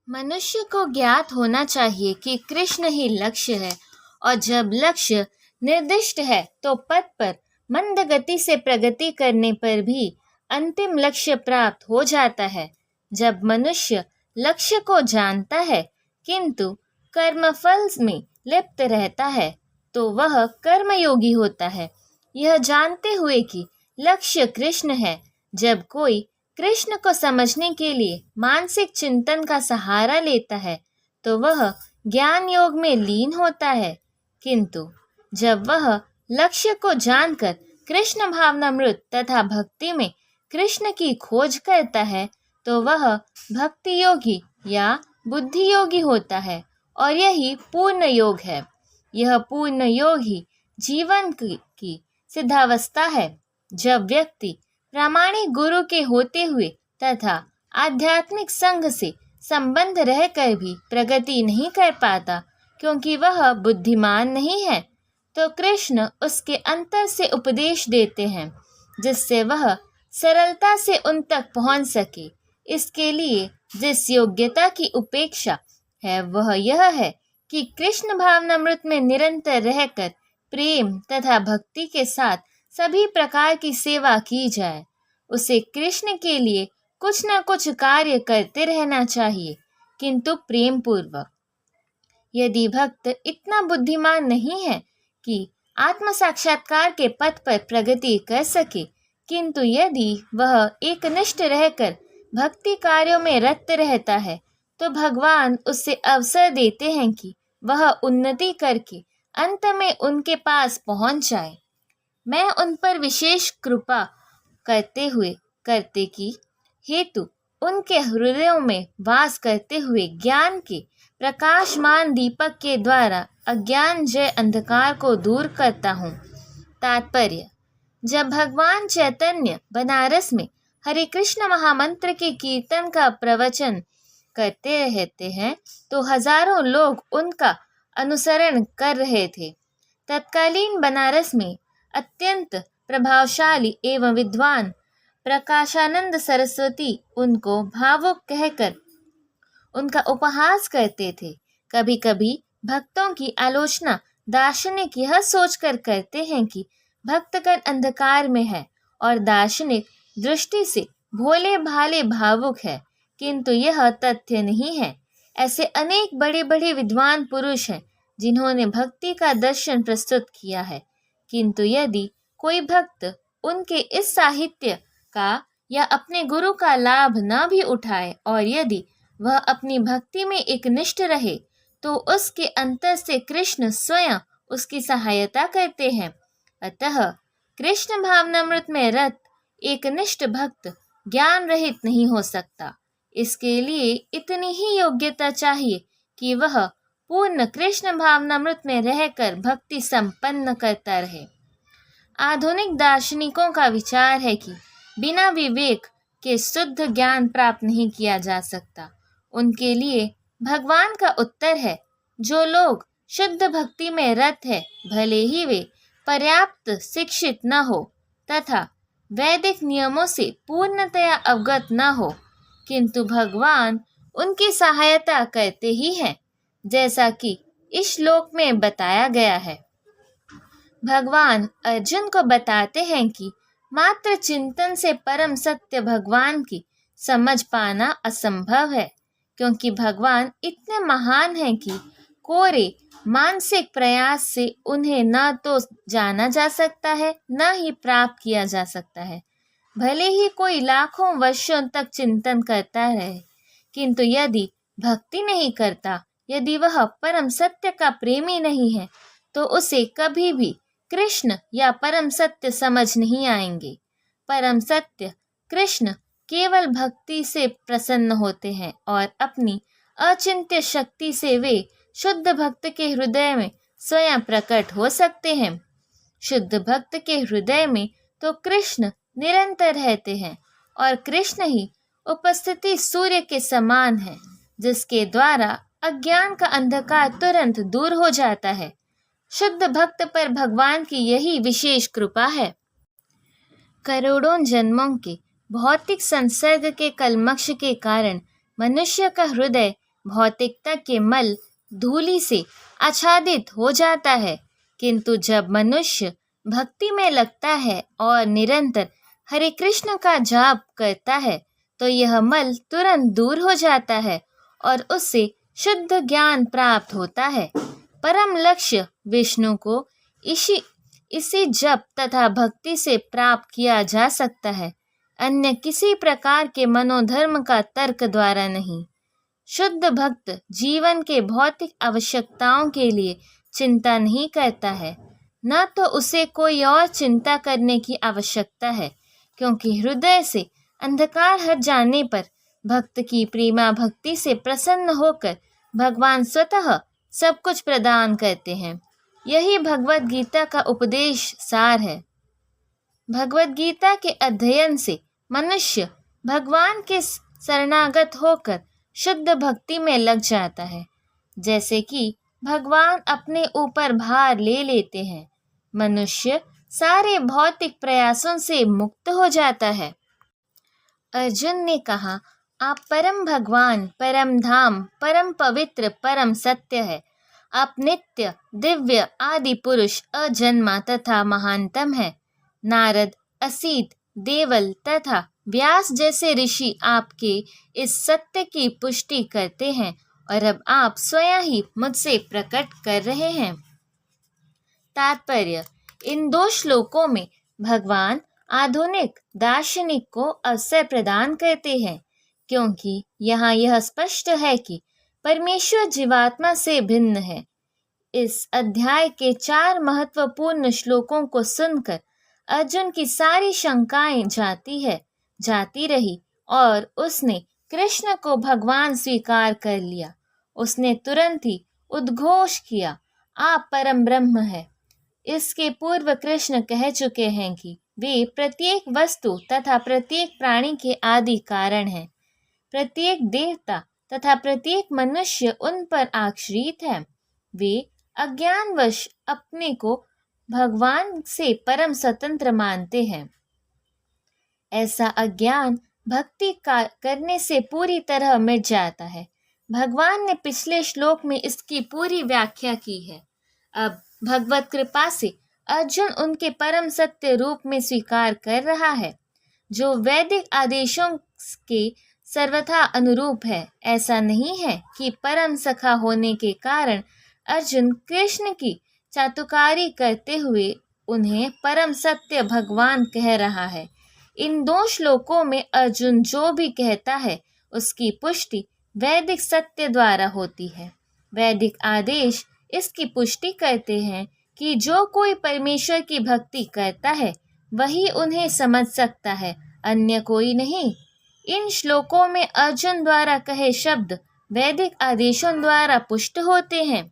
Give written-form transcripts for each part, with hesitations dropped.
मनुष्य को ज्ञात होना चाहिए कि कृष्ण ही लक्ष्य है। और जब लक्ष्य निर्दिष्ट है तो पथ पर मंद गति से प्रगति करने पर भी अंतिम लक्ष्य प्राप्त हो जाता है। जब मनुष्य लक्ष्य को जानता है किंतु कर्मफल में लिप्त रहता है तो वह कर्मयोगी होता है। यह जानते हुए कि लक्ष्य कृष्ण है, जब कोई कृष्ण को समझने के लिए मानसिक चिंतन का सहारा लेता है तो वह ज्ञान योग में लीन होता है। किंतु जब वह लक्ष्य को जानकर कृष्ण भावनामृत तथा भक्ति में कृष्ण की खोज करता है तो वह भक्ति योगी या बुद्धि योगी होता है। और यही पूर्ण योग है। यह पूर्ण योग ही जीवन की सिद्धावस्था है। जब व्यक्ति प्रामाणिक गुरु के होते हुए तथा आध्यात्मिक संघ से संबंध रहकर भी प्रगति नहीं कर पाता क्योंकि वह बुद्धिमान नहीं है, तो कृष्ण उसके अंतर से उपदेश देते हैं जिससे वह सरलता से उन तक पहुंच सके। इसके लिए जिस योग्यता की उपेक्षा है वह यह है कि कृष्ण भावनामृत में निरंतर रहकर प्रेम तथा भक्ति के साथ सभी प्रकार की सेवा की जाए। उसे कृष्ण के लिए कुछ न कुछ कार्य करते रहना चाहिए, किंतु प्रेम पूर्वक। यदि भक्त इतना बुद्धिमान नहीं है कि आत्म साक्षात्कार के पथ पर प्रगति कर सके, किंतु यदि वह एकनिष्ठ रहकर भक्ति कार्यों में रत रहता है तो भगवान उससे अवसर देते हैं कि वह उन्नति करके अंत में उनके पास पहुंच जाए। मैं उन पर विशेष कृपा करते की हेतु उनके हृदयों में वास करते हुए ज्ञान के प्रकाशमान दीपक के द्वारा अज्ञान जय अंधकार को दूर करता हूँ। तात्पर्य: जब भगवान चैतन्य बनारस में हरे कृष्ण महामंत्र के कीर्तन का प्रवचन करते रहते हैं तो हजारों लोग उनका अनुसरण कर रहे थे। तत्कालीन बनारस में अत्यंत प्रभावशाली एवं विद्वान प्रकाशानंद सरस्वती उनको भावुक कहकर उनका उपहास करते थे। कभी कभी भक्तों की आलोचना दार्शनिक यह सोचकर करते हैं कि भक्तगण अंधकार में है और दार्शनिक दृष्टि से भोले भाले भावुक है, किंतु यह तथ्य नहीं है। ऐसे अनेक बड़े बड़े विद्वान पुरुष हैं जिन्होंने भक्ति का दर्शन प्रस्तुत किया है, किंतु यदि कोई भक्त उनके इस साहित्य का या अपने गुरु का लाभ न भी उठाए और यदि वह अपनी भक्ति में एकनिष्ठ रहे तो उसके अंतर से कृष्ण स्वयं उसकी सहायता करते हैं। अतः कृष्ण भावनामृत में रत एकनिष्ठ भक्त ज्ञान रहित नहीं हो सकता। इसके लिए इतनी ही योग्यता चाहिए कि वह पूर्ण कृष्ण भावनामृत में रहकर भक्ति संपन्न करता रहे। आधुनिक दार्शनिकों का विचार है कि बिना विवेक के शुद्ध ज्ञान प्राप्त नहीं किया जा सकता। उनके लिए भगवान का उत्तर है, जो लोग शुद्ध भक्ति में रत है भले ही वे पर्याप्त शिक्षित न हो तथा वैदिक नियमों से पूर्णतया अवगत न हो, किंतु भगवान उनकी सहायता करते ही हैं, जैसा कि इस श्लोक में बताया गया है। भगवान अर्जुन को बताते हैं कि मात्र चिंतन से परम सत्य भगवान की समझ पाना असंभव है, क्योंकि भगवान इतने महान हैं कि कोरे मानसिक प्रयास से उन्हें न तो जाना जा सकता है न ही प्राप्त किया जा सकता है। भले ही कोई लाखों वर्षों तक चिंतन करता रहे, किंतु यदि भक्ति नहीं करता, यदि वह परम सत्य का प्रेमी नहीं है, तो उसे कभी भी कृष्ण या परम सत्य समझ नहीं आएंगे। परम सत्य कृष्ण केवल भक्ति से प्रसन्न होते हैं और अपनी अचिंत्य शक्ति से वे शुद्ध भक्त के हृदय में स्वयं प्रकट हो सकते हैं। शुद्ध भक्त के हृदय में तो कृष्ण निरंतर रहते हैं और कृष्ण ही उपस्थिति सूर्य के समान है, जिसके द्वारा अज्ञान का अंधकार तुरंत दूर हो जाता है। शुद्ध भक्त पर भगवान की यही विशेष कृपा है। करोड़ों जन्मों के भौतिक संसर्ग के कलमक्ष के कारण मनुष्य का हृदय भौतिकता के मल धूलि से आच्छादित हो जाता है, किंतु जब मनुष्य भक्ति में लगता है और निरंतर हरे कृष्ण का जाप करता है तो यह मल तुरंत दूर हो जाता है और उससे शुद्ध ज्ञान प्राप्त होता है। परम लक्ष्य विष्णु को इसी जप तथा भक्ति से प्राप्त किया जा सकता है, अन्य किसी प्रकार के मनोधर्म का तर्क द्वारा नहीं। शुद्ध भक्त जीवन के भौतिक आवश्यकताओं के लिए चिंता नहीं करता है, न तो उसे कोई और चिंता करने की आवश्यकता है, क्योंकि हृदय से अंधकार हट जाने पर भक्त की प्रेमा भक्ति से प्रसन्न होकर भगवान स्वतः सब कुछ प्रदान करते हैं। यही भगवत गीता का उपदेश सार है। भगवत गीता के अध्ययन से मनुष्य भगवान के शरणागत होकर शुद्ध भक्ति में लग जाता है। जैसे कि भगवान अपने ऊपर भार ले लेते हैं, मनुष्य सारे भौतिक प्रयासों से मुक्त हो जाता है। अर्जुन ने कहा, आप परम भगवान, परम धाम, परम पवित्र, परम सत्य है। आप नित्य, दिव्य, आदि पुरुष, अजन्मा तथा महानतम है। नारद, असीत, देवल तथा व्यास जैसे ऋषि आपके इस सत्य की पुष्टि करते हैं और अब आप स्वयं ही मुझसे प्रकट कर रहे हैं। तात्पर्य: इन 2 श्लोकों में भगवान आधुनिक दार्शनिक को अवसर प्रदान करते हैं, क्योंकि यहाँ यह स्पष्ट है कि परमेश्वर जीवात्मा से भिन्न है। इस अध्याय के 4 महत्वपूर्ण श्लोकों को सुनकर अर्जुन की सारी शंकाएं जाती रही और उसने कृष्ण को भगवान स्वीकार कर लिया। उसने तुरंत ही उद्घोष किया, आप परम ब्रह्म है। इसके पूर्व कृष्ण कह चुके हैं कि वे प्रत्येक वस्तु तथा प्रत्येक प्राणी के आदि कारण हैं। प्रत्येक देवता तथा प्रत्येक मनुष्य उन पर आश्रित है। वे अज्ञानवश अपने को भगवान से परम स्वतंत्र मानते हैं। ऐसा अज्ञान भक्ति करने से पूरी तरह मिट जाता है। भगवान ने पिछले श्लोक में इसकी पूरी व्याख्या की है। अब भगवत कृपा से अर्जुन उनके परम सत्य रूप में स्वीकार कर रहा है, जो वैदिक आदेशों के सर्वथा अनुरूप है। ऐसा नहीं है कि परम सखा होने के कारण अर्जुन कृष्ण की चातुकारी करते हुए उन्हें परम सत्य भगवान कह रहा है। इन 2 श्लोकों में अर्जुन जो भी कहता है उसकी पुष्टि वैदिक सत्य द्वारा होती है। वैदिक आदेश इसकी पुष्टि करते हैं कि जो कोई परमेश्वर की भक्ति करता है वही उन्हें समझ सकता है, अन्य कोई नहीं। इन श्लोकों में अर्जुन द्वारा कहे शब्द वैदिक आदेशों द्वारा पुष्ट होते हैं।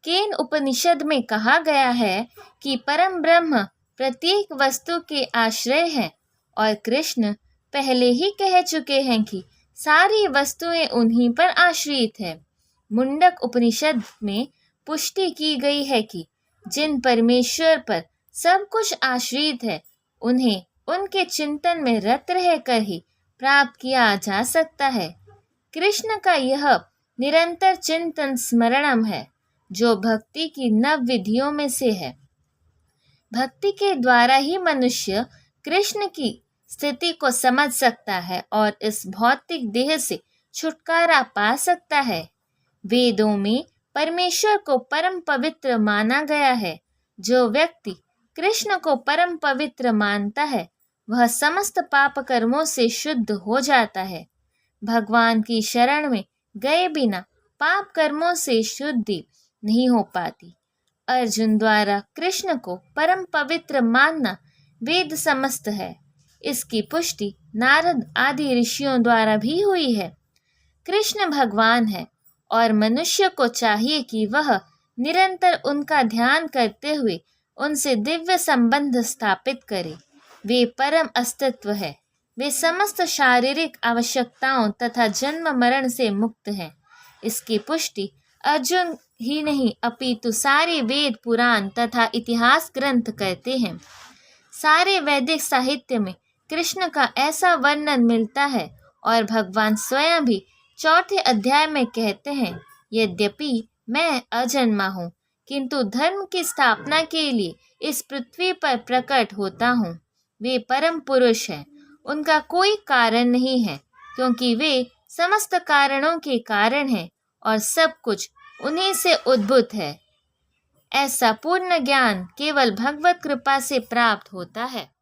केन उपनिषद में कहा गया है कि परम ब्रह्म प्रत्येक वस्तु के आश्रय है और कृष्ण पहले ही कह चुके हैं कि सारी वस्तुएं उन्हीं पर आश्रित है। मुंडक उपनिषद में पुष्टि की गई है कि जिन परमेश्वर पर सब कुछ आश्रित है उन्हें उनके चिंतन में रत रहकर ही प्राप्त किया जा सकता है। कृष्ण का यह निरंतर चिंतन स्मरणम है, जो भक्ति की नव विधियों में से है। भक्ति के द्वारा ही मनुष्य कृष्ण की स्थिति को समझ सकता है और इस भौतिक देह से छुटकारा पा सकता है। वेदों में परमेश्वर को परम पवित्र माना गया है। जो व्यक्ति कृष्ण को परम पवित्र मानता है वह समस्त पाप कर्मों से शुद्ध हो जाता है। भगवान की शरण में गए बिना पाप कर्मों से शुद्धि नहीं हो पाती। अर्जुन द्वारा कृष्ण को परम पवित्र मानना वेद समस्त है। इसकी पुष्टि नारद आदि ऋषियों द्वारा भी हुई है। कृष्ण भगवान है और मनुष्य को चाहिए कि वह निरंतर उनका ध्यान करते हुए उनसे दिव्य संबंध स्थापित करे। वे परम अस्तित्व है। वे समस्त शारीरिक आवश्यकताओं तथा जन्म मरण से मुक्त हैं। इसकी पुष्टि अर्जुन ही नहीं अपितु सारे वेद पुराण तथा इतिहास ग्रंथ करते हैं। सारे वैदिक साहित्य में कृष्ण का ऐसा वर्णन मिलता है और भगवान स्वयं भी चौथे अध्याय में कहते हैं, यद्यपि मैं अजन्मा हूँ, किंतु धर्म की स्थापना के लिए इस पृथ्वी पर प्रकट होता हूँ। वे परम पुरुष हैं, उनका कोई कारण नहीं है, क्योंकि वे समस्त कारणों के कारण हैं और सब कुछ उन्हीं से उद्भूत है। ऐसा पूर्ण ज्ञान केवल भगवत कृपा से प्राप्त होता है।